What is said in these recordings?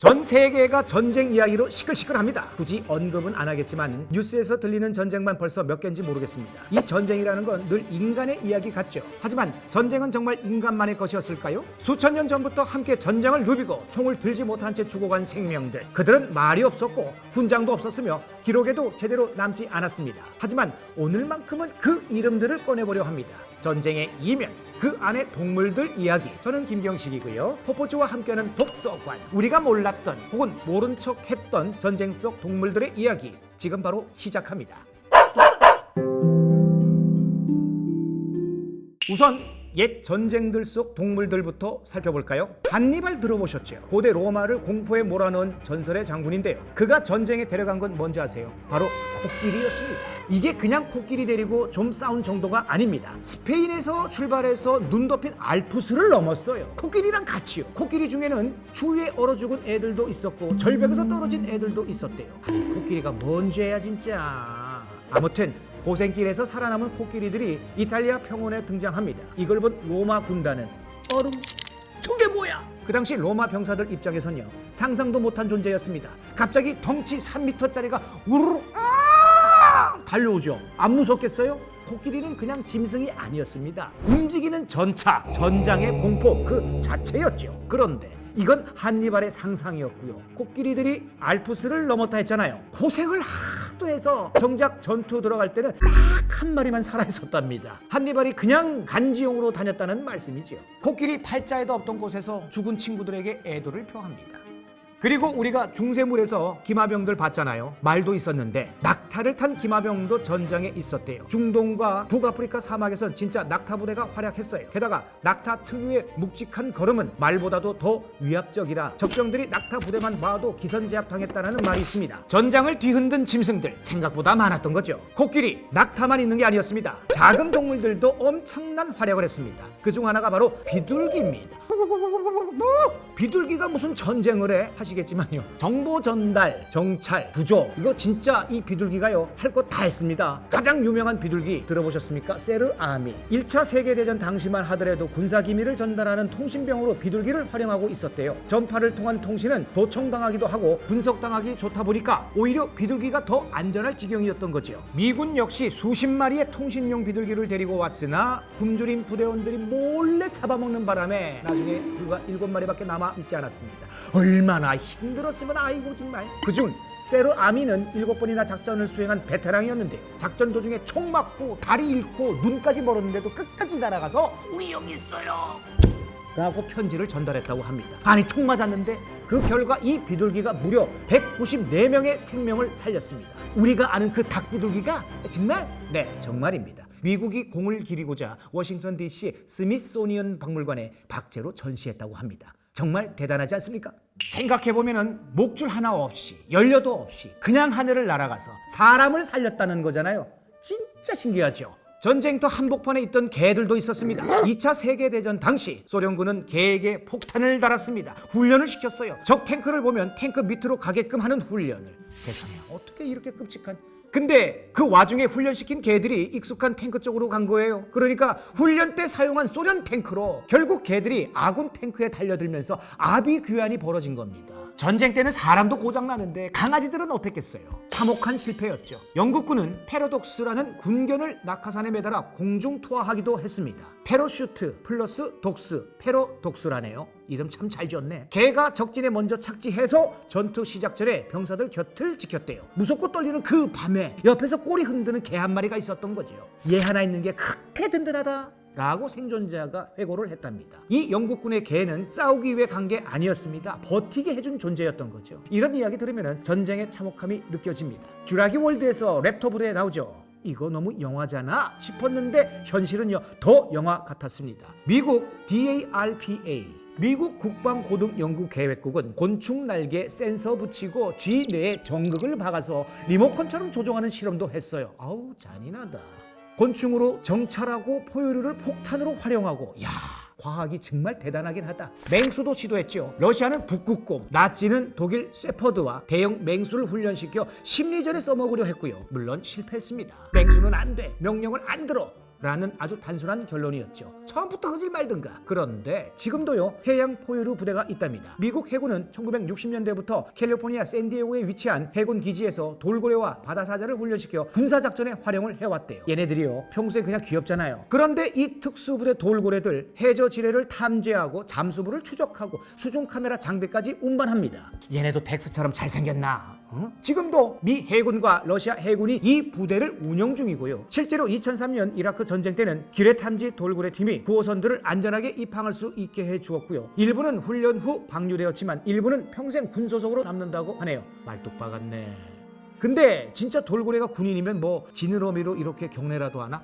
전 세계가 전쟁 이야기로 시끌시끌합니다. 굳이 언급은 안 하겠지만 뉴스에서 들리는 전쟁만 벌써 몇 개인지 모르겠습니다. 이 전쟁이라는 건 늘 인간의 이야기 같죠. 하지만 전쟁은 정말 인간만의 것이었을까요? 수천 년 전부터 함께 전쟁을 누비고 총을 들지 못한 채 죽어간 생명들, 그들은 말이 없었고 훈장도 없었으며 기록에도 제대로 남지 않았습니다. 하지만 오늘만큼은 그 이름들을 꺼내보려 합니다. 전쟁의 이면, 그 안에 동물들 이야기. 저는 김경식이고요. 포포즈와 함께하는 독서관. 우리가 몰랐던 혹은 모른 척 했던 전쟁 속 동물들의 이야기. 지금 바로 시작합니다. 우선 옛 전쟁들 속 동물들부터 살펴볼까요? 한니발 들어보셨죠? 고대 로마를 공포에 몰아넣은 전설의 장군인데요. 그가 전쟁에 데려간 건 뭔지 아세요? 바로 코끼리였습니다. 이게 그냥 코끼리 데리고 좀 싸운 정도가 아닙니다. 스페인에서 출발해서 눈 덮인 알프스를 넘었어요. 코끼리랑 같이요. 코끼리 중에는 추위에 얼어 죽은 애들도 있었고 절벽에서 떨어진 애들도 있었대요. 아니, 코끼리가 뭔 죄야 진짜. 아무튼 고생길에서 살아남은 코끼리들이 이탈리아 평원에 등장합니다. 이걸 본 로마 군단은 얼음, 저게 뭐야? 그 당시 로마 병사들 입장에선요, 상상도 못한 존재였습니다. 갑자기 덩치 3m짜리가 우르르 달려오죠. 안 무섭겠어요? 코끼리는 그냥 짐승이 아니었습니다. 움직이는 전차, 전장의 공포 그 자체였죠. 그런데 이건 한니발의 상상이었고요. 코끼리들이 알프스를 넘었다 했잖아요. 고생을 하도 해서 정작 전투 들어갈 때는 딱 한 마리만 살아있었답니다. 한니발이 그냥 간지용으로 다녔다는 말씀이지요. 코끼리 팔자에도 없던 곳에서 죽은 친구들에게 애도를 표합니다. 그리고 우리가 중세물에서 기마병들 봤잖아요. 말도 있었는데 낙타를 탄 기마병도 전장에 있었대요. 중동과 북아프리카 사막에선 진짜 낙타 부대가 활약했어요. 게다가 낙타 특유의 묵직한 걸음은 말보다도 더 위압적이라 적병들이 낙타 부대만 봐도 기선제압당했다는 말이 있습니다. 전장을 뒤흔든 짐승들 생각보다 많았던 거죠. 코끼리, 낙타만 있는 게 아니었습니다. 작은 동물들도 엄청난 활약을 했습니다. 그중 하나가 바로 비둘기입니다. 비둘기가 무슨 전쟁을 해? 하시겠지만요, 정보 전달, 정찰, 구조, 이거 진짜 이 비둘기가요 할 거 다 했습니다. 가장 유명한 비둘기 들어보셨습니까? 세르아미. 1차 세계대전 당시만 하더라도 군사기밀을 전달하는 통신병으로 비둘기를 활용하고 있었대요. 전파를 통한 통신은 도청당하기도 하고 분석당하기 좋다 보니까 오히려 비둘기가 더 안전할 지경이었던 거죠. 미군 역시 수십 마리의 통신용 비둘기를 데리고 왔으나 굶주린 부대원들이 몰래 잡아먹는 바람에 나중에 불과 7마리밖에 남아 있지 않았습니다. 얼마나 힘들었으면 아이고 정말. 그중 세르아미는 7번이나 작전을 수행한 베테랑이었는데요. 작전 도중에 총 맞고 다리 잃고 눈까지 멀었는데도 끝까지 날아가서 우리 여기 있어요 라고 편지를 전달했다고 합니다. 아니, 총 맞았는데 그 결과 이 비둘기가 무려 194명의 생명을 살렸습니다. 우리가 아는 그 닭비둘기가 정말? 네, 정말입니다. 미국이 공을 기리고자 워싱턴 DC 스미소니언 박물관에 박제로 전시했다고 합니다. 정말 대단하지 않습니까? 생각해보면 목줄 하나 없이 연료도 없이 그냥 하늘을 날아가서 사람을 살렸다는 거잖아요. 진짜 신기하죠? 전쟁터 한복판에 있던 개들도 있었습니다. 2차 세계대전 당시 소련군은 개에게 폭탄을 달았습니다. 훈련을 시켰어요. 적 탱크를 보면 탱크 밑으로 가게끔 하는 훈련을. 세상에, 어떻게 이렇게 끔찍한. 근데 그 와중에 훈련시킨 개들이 익숙한 탱크 쪽으로 간 거예요. 그러니까 훈련 때 사용한 소련 탱크로 결국 개들이 아군 탱크에 달려들면서 아비규환이 벌어진 겁니다. 전쟁 때는 사람도 고장나는데 강아지들은 어땠겠어요? 참혹한 실패였죠. 영국군은 패러독스라는 군견을 낙하산에 매달아 공중 투하하기도 했습니다. 패러슈트 플러스 독스, 패러독스라네요. 이름 참 잘 지었네. 개가 적진에 먼저 착지해서 전투 시작 전에 병사들 곁을 지켰대요. 무섭고 떨리는 그 밤에 옆에서 꼬리 흔드는 개 한 마리가 있었던 거죠. 얘 하나 있는 게 그렇게 든든하다 라고 생존자가 회고를 했답니다. 이 영국군의 개는 싸우기 위해 간 게 아니었습니다. 버티게 해준 존재였던 거죠. 이런 이야기 들으면 전쟁의 참혹함이 느껴집니다. 쥬라기 월드에서 랩터 부대에 나오죠. 이거 너무 영화잖아 싶었는데 현실은요 더 영화 같았습니다. 미국 DARPA 미국 국방고등연구계획국은 곤충 날개에 센서 붙이고 쥐 뇌에 전극을 박아서 리모컨처럼 조종하는 실험도 했어요. 아우 잔인하다. 곤충으로 정찰하고 포유류를 폭탄으로 활용하고, 야, 과학이 정말 대단하긴 하다. 맹수도 시도했죠. 러시아는 북극곰, 나치는 독일 셰퍼드와 대형 맹수를 훈련시켜 심리전에 써먹으려 했고요. 물론 실패했습니다. 맹수는 안 돼, 명령을 안 들어. 라는 아주 단순한 결론이었죠. 처음부터 하지 말든가. 그런데 지금도요 해양 포유류 부대가 있답니다. 미국 해군은 1960년대부터 캘리포니아 샌디에고에 위치한 해군 기지에서 돌고래와 바다사자를 훈련시켜 군사작전에 활용을 해왔대요. 얘네들이요 평소에 그냥 귀엽잖아요. 그런데 이 특수부대 돌고래들 해저 지뢰를 탐지하고 잠수부를 추적하고 수중 카메라 장비까지 운반합니다. 얘네도 덱스처럼 잘생겼나? 지금도 미 해군과 러시아 해군이 이 부대를 운영 중이고요. 실제로 2003년 이라크 전쟁 때는 기뢰 탐지 돌고래 팀이 구호선들을 안전하게 입항할 수 있게 해주었고요. 일부는 훈련 후 방류되었지만 일부는 평생 군소속으로 남는다고 하네요. 말뚝박 같네. 근데 진짜 돌고래가 군인이면 뭐 지느러미로 이렇게 경례라도 하나?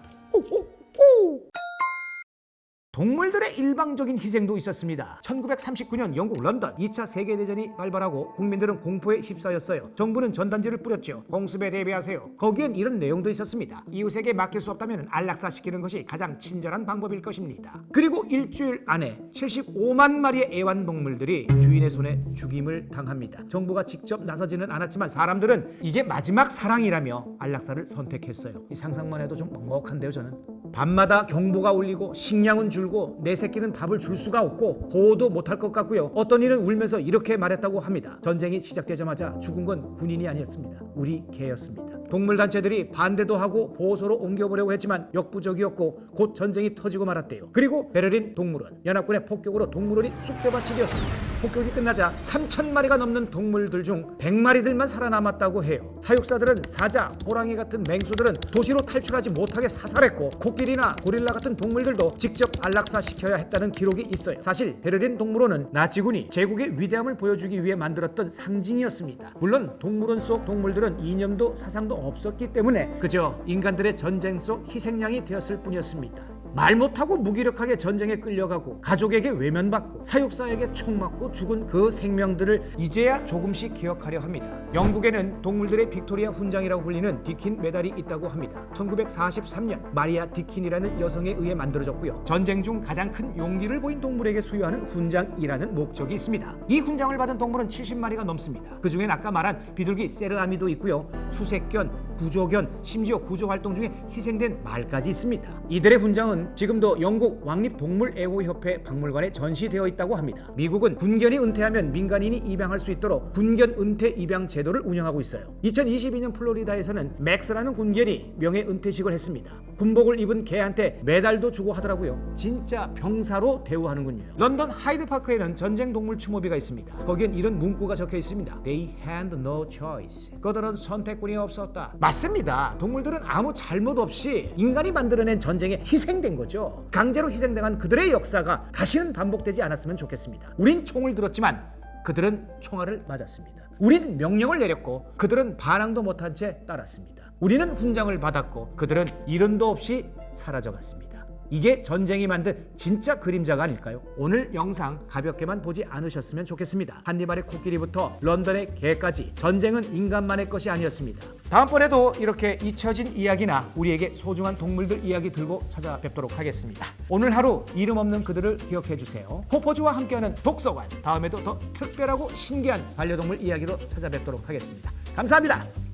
동물들의 일방적인 희생도 있었습니다. 1939년 영국 런던 2차 세계대전이 발발하고 국민들은 공포에 휩싸였어요. 정부는 전단지를 뿌렸죠. 공습에 대비하세요. 거기엔 이런 내용도 있었습니다. 이웃에게 맡길 수 없다면 안락사시키는 것이 가장 친절한 방법일 것입니다. 그리고 일주일 안에 75만 마리의 애완동물들이 주인의 손에 죽임을 당합니다. 정부가 직접 나서지는 않았지만 사람들은 이게 마지막 사랑이라며 안락사를 선택했어요. 이 상상만 해도 좀 먹먹한데요 저는. 밤마다 경보가 울리고 식량은 줄고 내 새끼는 밥을 줄 수가 없고 보호도 못할 것 같고요. 어떤 이는 울면서 이렇게 말했다고 합니다. 전쟁이 시작되자마자 죽은 건 군인이 아니었습니다. 우리 개였습니다. 동물단체들이 반대도 하고 보호소로 옮겨보려고 했지만 역부족이었고 곧 전쟁이 터지고 말았대요. 그리고 베를린 동물원, 연합군의 폭격으로 동물원이 쑥대밭이 되었습니다. 폭격이 끝나자 3,000마리가 넘는 동물들 중 100마리들만 살아남았다고 해요. 사육사들은 사자, 호랑이 같은 맹수들은 도시로 탈출하지 못하게 사살했고 코끼리나 고릴라 같은 동물들도 직접 안락사시켜야 했다는 기록이 있어요. 사실 베를린 동물원은 나치군이 제국의 위대함을 보여주기 위해 만들었던 상징이었습니다. 물론 동물원 속 동물들은 이념도 사상도 없었기 때문에 그저 인간들의 전쟁 속 희생양이 되었을 뿐이었습니다. 말 못하고 무기력하게 전쟁에 끌려가고 가족에게 외면받고 사육사에게 총 맞고 죽은 그 생명들을 이제야 조금씩 기억하려 합니다. 영국에는 동물들의 빅토리아 훈장이라고 불리는 디킨 메달이 있다고 합니다. 1943년 마리아 디킨이라는 여성에 의해 만들어졌고요. 전쟁 중 가장 큰 용기를 보인 동물에게 수여하는 훈장이라는 목적이 있습니다. 이 훈장을 받은 동물은 70마리가 넘습니다. 그중엔 아까 말한 비둘기 세르아미도 있고요. 수색견, 구조견, 심지어 구조활동 중에 희생된 말까지 있습니다. 이들의 훈장은 지금도 영국 왕립동물애호협회 박물관에 전시되어 있다고 합니다. 미국은 군견이 은퇴하면 민간인이 입양할 수 있도록 군견 은퇴 입양 제도를 운영하고 있어요. 2022년 플로리다에서는 맥스라는 군견이 명예 은퇴식을 했습니다. 군복을 입은 개한테 메달도 주고 하더라고요. 진짜 병사로 대우하는군요. 런던 하이드파크에는 전쟁 동물 추모비가 있습니다. 거기엔 이런 문구가 적혀 있습니다. They had no choice. 그들은 선택권이 없었다. 맞습니다. 동물들은 아무 잘못 없이 인간이 만들어낸 전쟁에 희생된 거죠. 강제로 희생당한 그들의 역사가 다시는 반복되지 않았으면 좋겠습니다. 우린 총을 들었지만 그들은 총알을 맞았습니다. 우린 명령을 내렸고 그들은 반항도 못한 채 따랐습니다. 우리는 훈장을 받았고 그들은 이름도 없이 사라져갔습니다. 이게 전쟁이 만든 진짜 그림자가 아닐까요? 오늘 영상 가볍게만 보지 않으셨으면 좋겠습니다. 한니발의 코끼리부터 런던의 개까지 전쟁은 인간만의 것이 아니었습니다. 다음번에도 이렇게 잊혀진 이야기나 우리에게 소중한 동물들 이야기 들고 찾아뵙도록 하겠습니다. 오늘 하루 이름 없는 그들을 기억해 주세요. 포포즈와 함께하는 독서관, 다음에도 더 특별하고 신기한 반려동물 이야기로 찾아뵙도록 하겠습니다. 감사합니다.